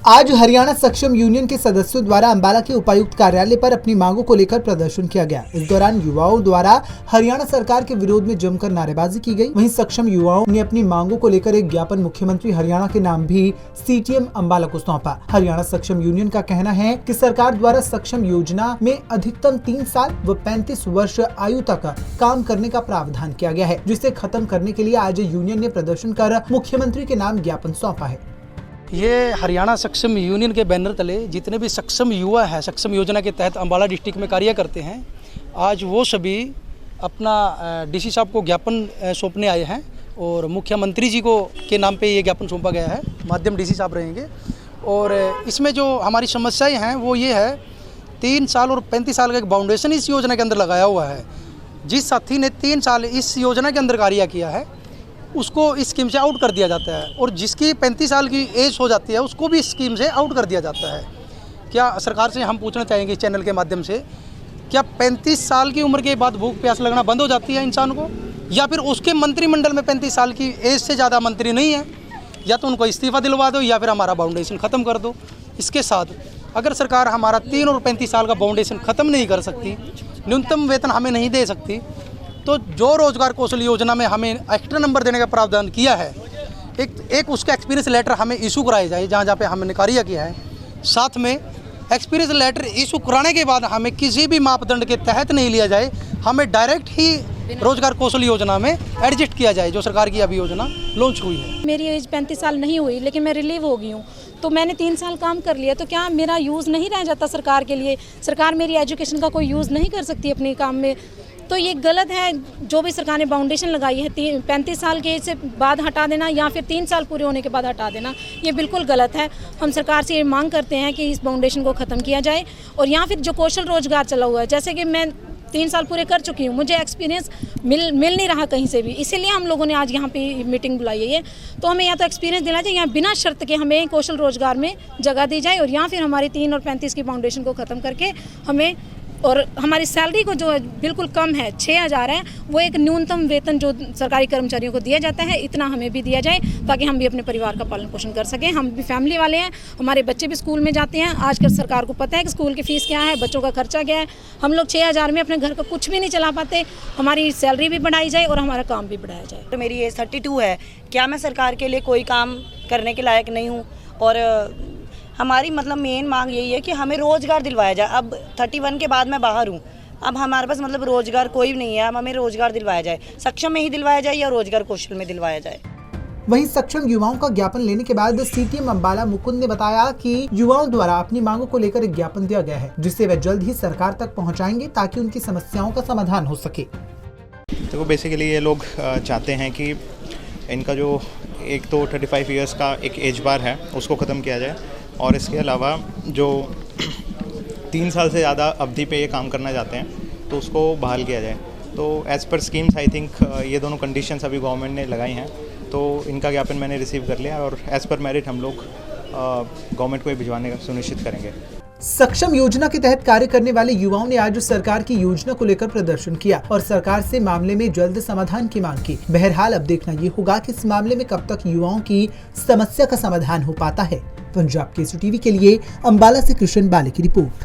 आज हरियाणा सक्षम यूनियन के सदस्यों द्वारा अंबाला के उपायुक्त कार्यालय पर अपनी मांगों को लेकर प्रदर्शन किया गया। इस दौरान युवाओं द्वारा हरियाणा सरकार के विरोध में जमकर नारेबाजी की गई। वहीं सक्षम युवाओं ने अपनी मांगों को लेकर एक ज्ञापन मुख्यमंत्री हरियाणा के नाम भी सीटीएम अंबाला को सौंपा। हरियाणा सक्षम यूनियन का कहना है कि सरकार द्वारा सक्षम योजना में अधिकतम 3 साल व 35 वर्ष आयु तक काम करने का प्रावधान किया गया है, जिसे खत्म करने के लिए आज यूनियन ने प्रदर्शन कर मुख्यमंत्री के नाम ज्ञापन सौंपा है। ये हरियाणा सक्षम यूनियन के बैनर तले जितने भी सक्षम युवा हैं, सक्षम योजना के तहत अंबाला डिस्ट्रिक्ट में कार्य करते हैं, आज वो सभी अपना डीसी साहब को ज्ञापन सौंपने आए हैं और मुख्यमंत्री जी को के नाम पे ये ज्ञापन सौंपा गया है। माध्यम डीसी साहब रहेंगे और इसमें जो हमारी समस्याएं हैं वो ये है, 3 साल और 35 साल का एक बाउंडेशन इस योजना के अंदर लगाया हुआ है। जिस साथी ने 3 साल इस योजना के अंदर कार्य किया है उसको इस स्कीम से आउट कर दिया जाता है और जिसकी 35 साल की एज हो जाती है उसको भी इस स्कीम से आउट कर दिया जाता है। क्या सरकार से हम पूछना चाहेंगे इस चैनल के माध्यम से, क्या 35 साल की उम्र के बाद भूख प्यास लगना बंद हो जाती है इंसान को, या फिर उसके मंत्रिमंडल में 35 साल की एज से ज़्यादा मंत्री नहीं है? या तो उनको इस्तीफा दिलवा दो या फिर हमारा बाउंडेशन ख़त्म कर दो। इसके साथ अगर सरकार हमारा 3 और 35 साल का बाउंडेशन ख़त्म नहीं कर सकती, न्यूनतम वेतन हमें नहीं दे सकती, तो जो रोजगार कौशल योजना में हमें एक्स्ट्रा नंबर देने का प्रावधान किया है, एक उसका एक्सपीरियंस लेटर हमें इशू कराया जाए जहाँ पे हमने कार्य किया है। साथ में एक्सपीरियंस लेटर इशू कराने के बाद हमें किसी भी मापदंड के तहत नहीं लिया जाए, हमें डायरेक्ट ही रोजगार कौशल योजना में एडजस्ट किया जाए, जो सरकार की अभी योजना लॉन्च हुई है। मेरी एज 35 साल नहीं हुई लेकिन मैं रिलीव हो गई हूँ, तो मैंने 3 साल काम कर लिया, तो क्या मेरा यूज़ नहीं रह जाता सरकार के लिए? सरकार मेरी एजुकेशन का कोई यूज़ नहीं कर सकती अपने काम में? तो ये गलत है। जो भी सरकार ने बाउंडेशन लगाई है 35 साल के से बाद हटा देना या फिर 3 साल पूरे होने के बाद हटा देना, ये बिल्कुल गलत है। हम सरकार से ये मांग करते हैं कि इस बाउंडेशन को ख़त्म किया जाए और या फिर जो कौशल रोजगार चला हुआ है, जैसे कि मैं 3 साल पूरे कर चुकी हूँ, मुझे एक्सपीरियंस मिल नहीं रहा कहीं से भी, इसीलिए हम लोगों ने आज यहाँ पे मीटिंग बुलाई है। तो हमें या तो एक्सपीरियंस दिला जाए या बिना शर्त के हमें कौशल रोजगार में जगह दी जाए, और या फिर हमारी 3 और 35 की बाउंडेशन को ख़त्म करके हमें, और हमारी सैलरी को जो बिल्कुल कम है 6,000 है, वो एक न्यूनतम वेतन जो सरकारी कर्मचारियों को दिया जाता है, इतना हमें भी दिया जाए ताकि हम भी अपने परिवार का पालन पोषण कर सकें। हम भी फैमिली वाले हैं, हमारे बच्चे भी स्कूल में जाते हैं। आजकल सरकार को पता है कि स्कूल की फ़ीस क्या है, बच्चों का खर्चा क्या है। हम लोग 6,000 में अपने घर का कुछ भी नहीं चला पाते। हमारी सैलरी भी बढ़ाई जाए और हमारा काम भी बढ़ाया जाए। तो मेरी एज 32 है, क्या मैं सरकार के लिए कोई काम करने के लायक नहीं हूँ? और हमारी मतलब मेन मांग यही है कि हमें रोज़गार दिलवाया जाए। अब 31 के बाद मैं बाहर हूँ, अब हमारे पास मतलब रोज़गार कोई नहीं है, अब हमें रोज़गार दिलवाया जाए, सक्षम में ही दिलवाया जाए या रोज़गार कौशल में दिलवाया जाए। वहीं सक्षम युवाओं का ज्ञापन लेने के बाद सीटीएम अंबाला मुकुंद ने बताया कि युवाओं द्वारा अपनी मांगों को लेकर एक ज्ञापन दिया गया है, जिसे वे जल्द ही सरकार तक पहुंचाएंगे ताकि उनकी समस्याओं का समाधान हो सके। देखो, बेसिकली ये लोग चाहते हैं कि इनका जो एक तो 35 ईयर्स का एक एज बार है उसको ख़त्म किया जाए, और इसके अलावा जो 3 साल से ज़्यादा अवधि पे ये काम करना चाहते हैं तो उसको बहाल किया जाए। तो as per schemes I think ये दोनों कंडीशंस अभी गवर्नमेंट ने लगाई हैं, तो इनका ज्ञापन मैंने रिसीव कर लिया और एज़ पर मेरिट हम लोग गवर्नमेंट को भिजवाने का सुनिश्चित करेंगे। सक्षम योजना के तहत कार्य करने वाले युवाओं ने आज सरकार की योजना को लेकर प्रदर्शन किया और सरकार से मामले में जल्द समाधान की मांग की। बहरहाल अब देखना ये होगा कि इस मामले में कब तक युवाओं की समस्या का समाधान हो पाता है। पंजाब केसरी टीवी के लिए अंबाला से कृष्ण बाले की रिपोर्ट।